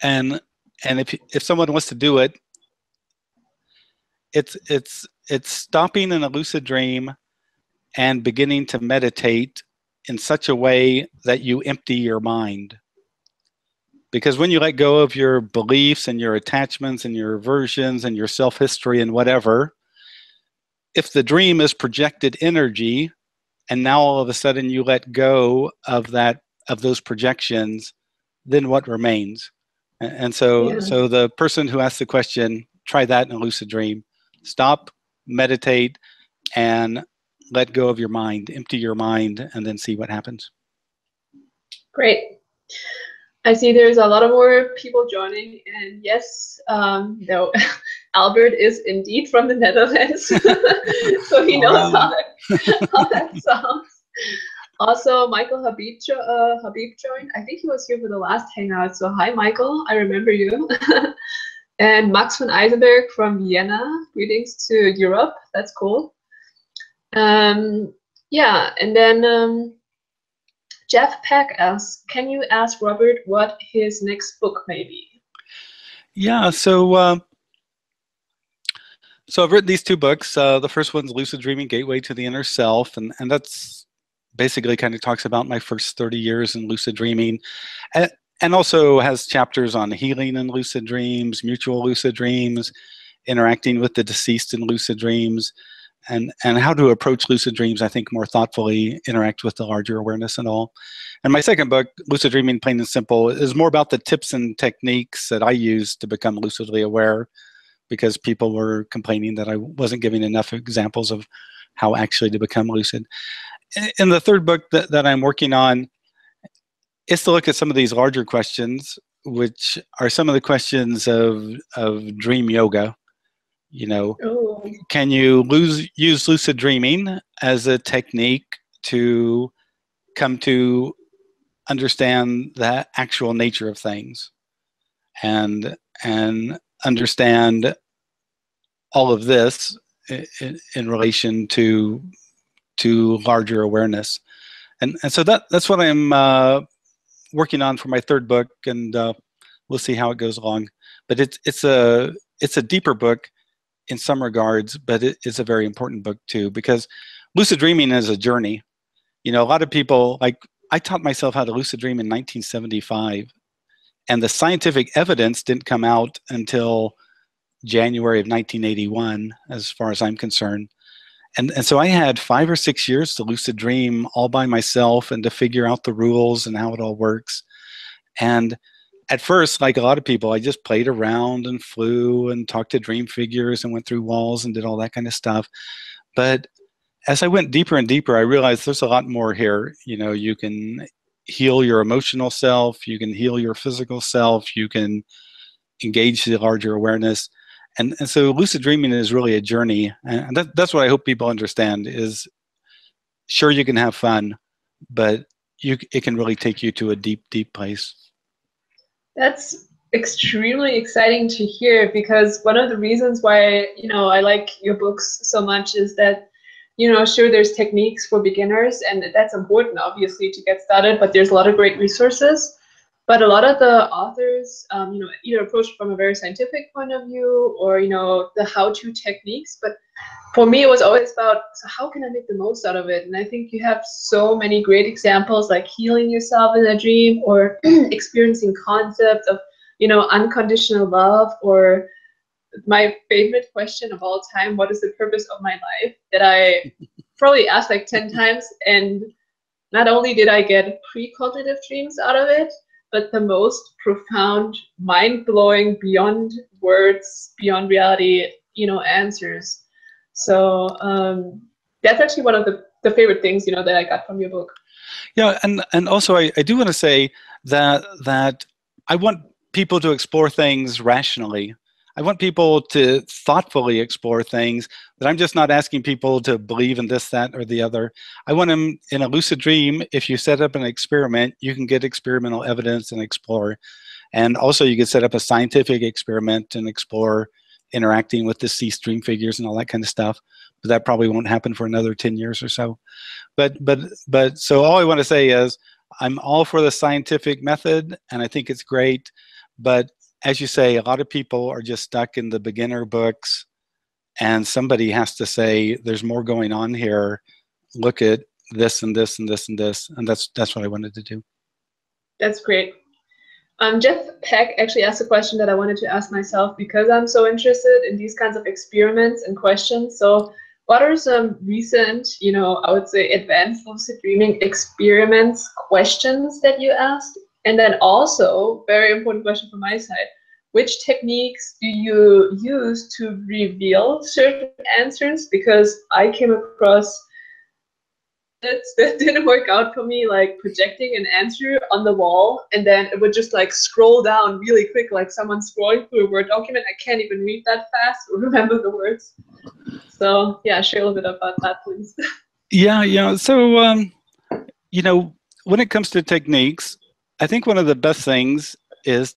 And if someone wants to do it, it's stopping in a lucid dream and beginning to meditate in such a way that you empty your mind. Because when you let go of your beliefs and your attachments and your aversions and your self-history and whatever, if the dream is projected energy, and now all of a sudden you let go of those projections, then what remains? And so, Yeah. so the person who asked the question, try that in a lucid dream. Stop, meditate, and let go of your mind, empty your mind, and then see what happens. Great. I see there's a lot of more people joining, and yes, no, Albert is indeed from the Netherlands, so he knows how that sounds. Also, Michael Habib joined. I think he was here for the last hangout, so hi, Michael, I remember you. And Max von Eisenberg from Vienna, greetings to Europe, that's cool. Yeah, and then Jeff Peck asks, can you ask Robert what his next book may be? Yeah, so I've written these two books. The first one's Lucid Dreaming Gateway to the Inner Self, and that's basically kind of talks about my first 30 years in lucid dreaming, and also has chapters on healing in lucid dreams, mutual lucid dreams, interacting with the deceased in lucid dreams, and how to approach lucid dreams, I think, more thoughtfully, interact with the larger awareness and all. And my second book, Lucid Dreaming Plain and Simple, is more about the tips and techniques that I use to become lucidly aware, because people were complaining that I wasn't giving enough examples of how actually to become lucid. In the third book that I'm working on, is to look at some of these larger questions, which are some of the questions of dream yoga. You know, can you use lucid dreaming as a technique to come to understand the actual nature of things, and understand all of this in relation to larger awareness, and so that's what I'm working on for my third book, and we'll see how it goes along. But it's a deeper book in some regards, but it's a very important book too, because lucid dreaming is a journey. You know, a lot of people, like, I taught myself how to lucid dream in 1975, and the scientific evidence didn't come out until January of 1981, as far as I'm concerned. And so I had 5 or 6 years to lucid dream all by myself and to figure out the rules and how it all works. And at first, like a lot of people, I just played around and flew and talked to dream figures and went through walls and did all that kind of stuff. But as I went deeper and deeper, I realized there's a lot more here. You know, you can heal your emotional self, you can heal your physical self, you can engage the larger awareness. And so lucid dreaming is really a journey. And that's what I hope people understand is, sure, you can have fun, but it can really take you to a deep, deep place. That's extremely exciting to hear, because one of the reasons why, you know, I like your books so much is that, you know, sure, there's techniques for beginners, and that's important, obviously, to get started, but there's a lot of great resources. But a lot of the authors, you know, either approach from a very scientific point of view, or, you know, the how-to techniques. But for me, it was always about, so how can I make the most out of it? And I think you have so many great examples, like healing yourself in a dream, or experiencing concepts of, you know, unconditional love, or my favorite question of all time, what is the purpose of my life? That I probably asked like 10 times. And not only did I get pre-cognitive dreams out of it, but the most profound, mind-blowing, beyond words, beyond reality, you know, answers. So that's actually one of the favorite things, you know, that I got from your book. Yeah, and also I do want to say that I want people to explore things rationally. I want people to thoughtfully explore things, but I'm just not asking people to believe in this, that, or the other. I want them in a lucid dream. If you set up an experiment, you can get experimental evidence and explore. And also you can set up a scientific experiment and explore interacting with deceased dream figures and all that kind of stuff. But that probably won't happen for another 10 years or so. But so all I want to say is I'm all for the scientific method, and I think it's great. But as you say, a lot of people are just stuck in the beginner books, and somebody has to say, there's more going on here. Look at this and this and this and this. And that's what I wanted to do. That's great. Jeff Peck actually asked a question that I wanted to ask myself because I'm so interested in these kinds of experiments and questions. So what are some recent, I would say advanced lucid dreaming experiments, questions that you asked? And then also, very important question from my side, which techniques do you use to reveal certain answers? Because I came across that didn't work out for me, like projecting an answer on the wall and then it would just like scroll down really quick, like someone scrolling through a Word document. I can't even read that fast or remember the words. So yeah, share a little bit about that, please. Yeah. So, when it comes to techniques, I think one of the best things is